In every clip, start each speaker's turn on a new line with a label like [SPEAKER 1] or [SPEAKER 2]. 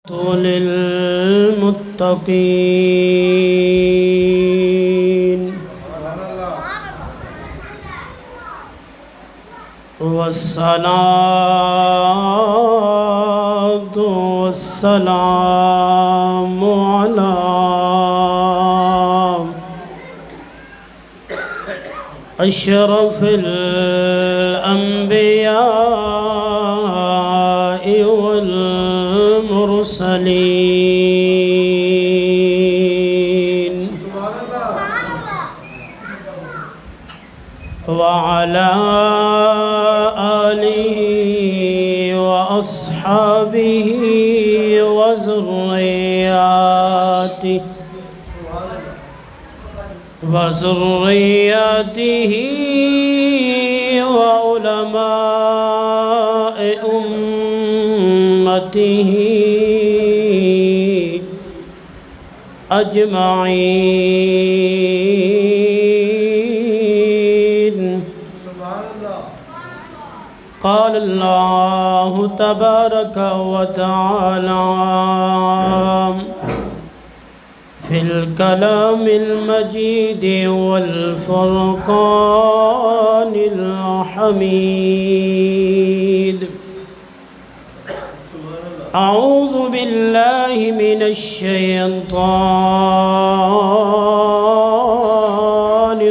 [SPEAKER 1] للمتقين والصلاة والسلام على أشرف الأنبياء والمرسلين وعلى آله وأصحابه وذرياته وعلماء أمته أجمعين. قال الله تبارك وتعالى في الكلام المجيد والفرقان الحميد: أعوذ بالله من الشيطان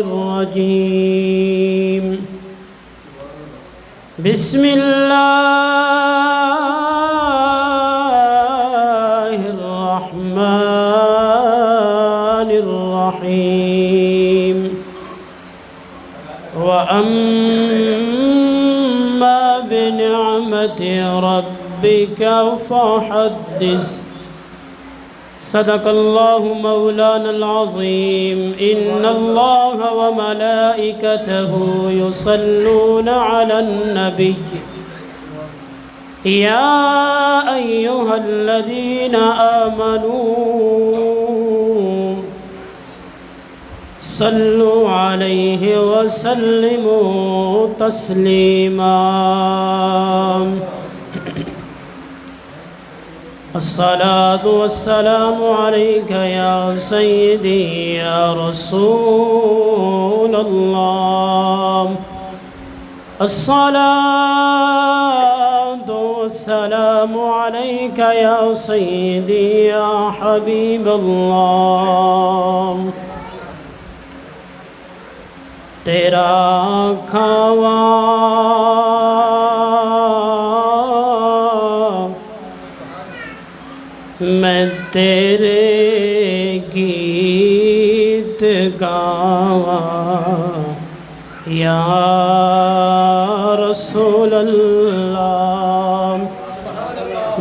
[SPEAKER 1] الرجيم. بسم الله الرحمن الرحيم. وأما بنعمة ربك فحدث. صدق الله مولانا العظيم. إن الله وملائكته يصلون على النبي يا أيها الذين آمنوا صلوا عليه وسلموا تسليما. الصلاة والسلام عليك يا سيدي يا رسول الله. الصلاة والسلام عليك يا سيدي يا حبيب الله. تیرا کھاوا میں تیرے گیت گاواں یا رسول اللہ.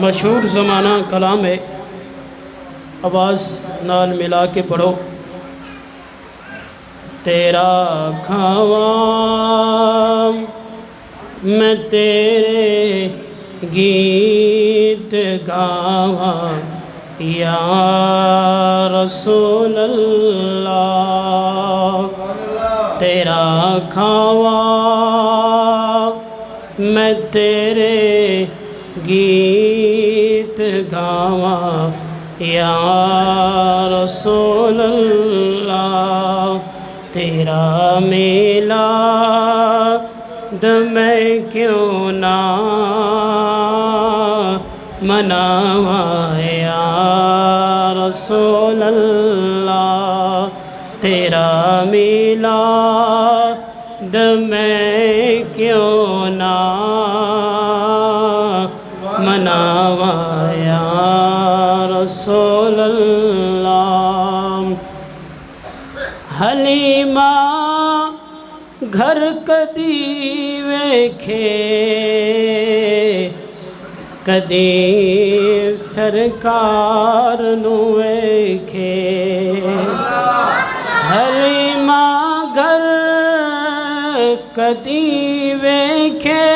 [SPEAKER 1] مشہور زمانہ کلام ہے، آواز نال ملا کے پڑھو. تیرا کھاواں میں تیرے گیت گاواں یا رسول اللہ. تیرا کھاواں میں تیرے گیت گاواں یا رسول اللہ. تیرا میلاد میں کیوں نہ مناواں یا رسول اللہ. تیرا میلاد میں کیوں نہ مناواں یا رسول اللہ. حلیمہ گھر کدی ویکھے کدی سرکار نو ویکھے. حلیمہ گھر کدی ویکھے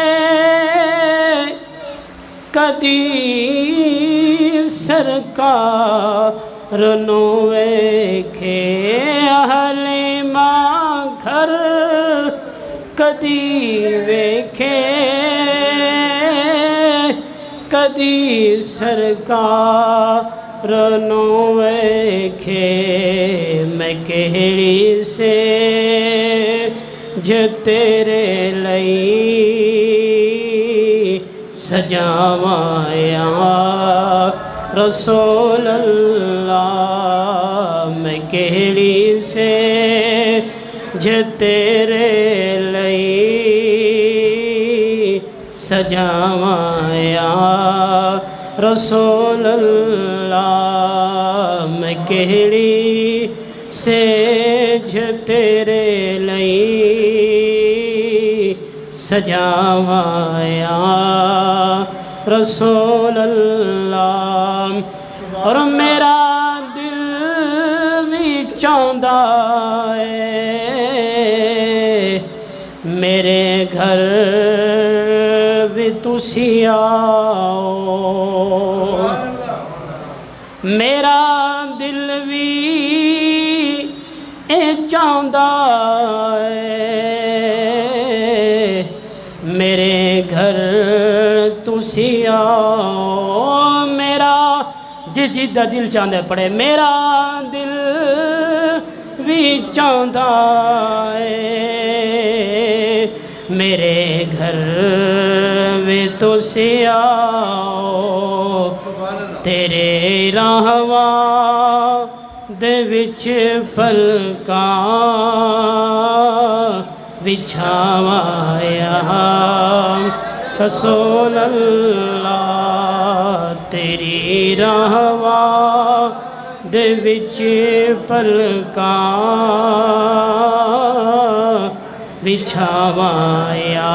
[SPEAKER 1] کدی سرکار نو ویکھے. حلیمہ گھر کدی ویکھے کدی سرکار نو ویکھے میں کہڑی سے جو تیرے لئی سجاواں یا رسول اللہ میں کہڑی سے جو تیرے لئی سجاواں یا رسول اللہ میں کہڑی سے جو تیرے لئی سجاواں یا رسول اللہ اور میرا دل بھی چاہندا ہے میرے گھر بھی تسی آؤ میرا دل بھی چاہندا ہے میرے گھر تسی آؤ میرا جی دا دل چاہندہ ہے پڑھے میرا دل بھی چاہندہ ہے میرے گھر بھی تسی آؤ تیرے راہواں دے وچ پلکاں بچھاواں یا رسول اللہ تیری راہواں دے وچ پلکاں بچھاواں یا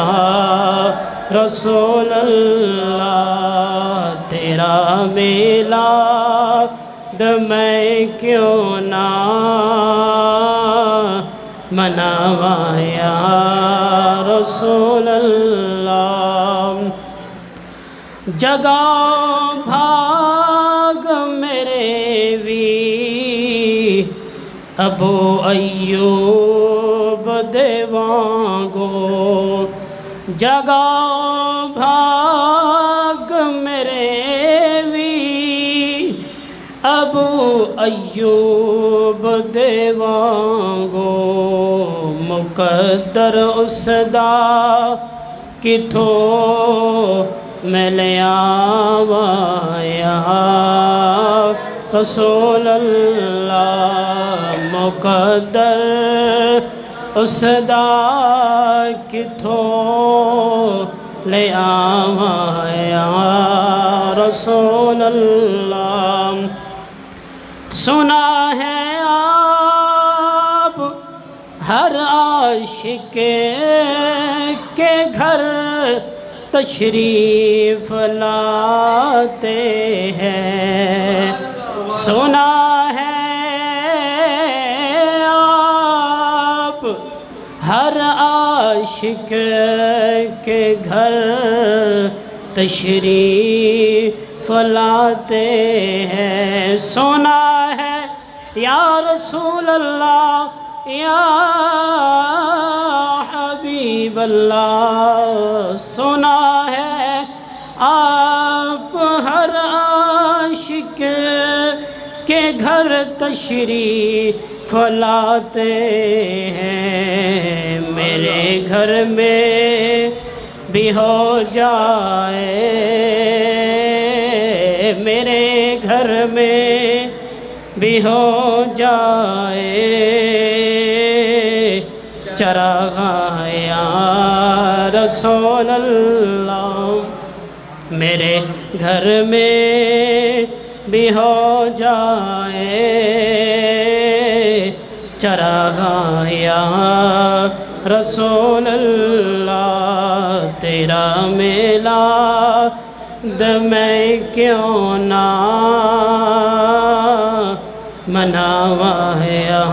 [SPEAKER 1] رسول اللہ تیرا میلاد میں کیوں نہ مناواں یا رسول اللہ جگہ بھاگ میرے بھی ابو ایوب دے وانگو جگہ بھاگ میرے بھی ابو ایوب دے وانگو مقدر اس دا کتھوں میں لے آواں یا رسول اللہ مقدر اس دا کتھوں لے آواں یا رسول اللہ سنا ہے آپ ہر عاشق کے گھر تشریف لاتے ہیں سنا ہے آپ ہر عاشق کے گھر تشریف لاتے ہیں سنا ہے یا رسول اللہ یا حبیب اللہ سنا ہے آپ ہر عاشق کے گھر تشریف لاتے ہیں میرے گھر میں بھی ہو جائے میرے گھر میں بھی ہو جائے چراغاں یا رسول اللہ میرے گھر میں بھی ہو جائے چراغاں یا رسول اللہ تیرا میلاد میں کیوں نہ مناواں یا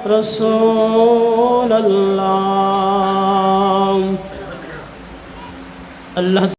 [SPEAKER 1] رسول اللہ اللہ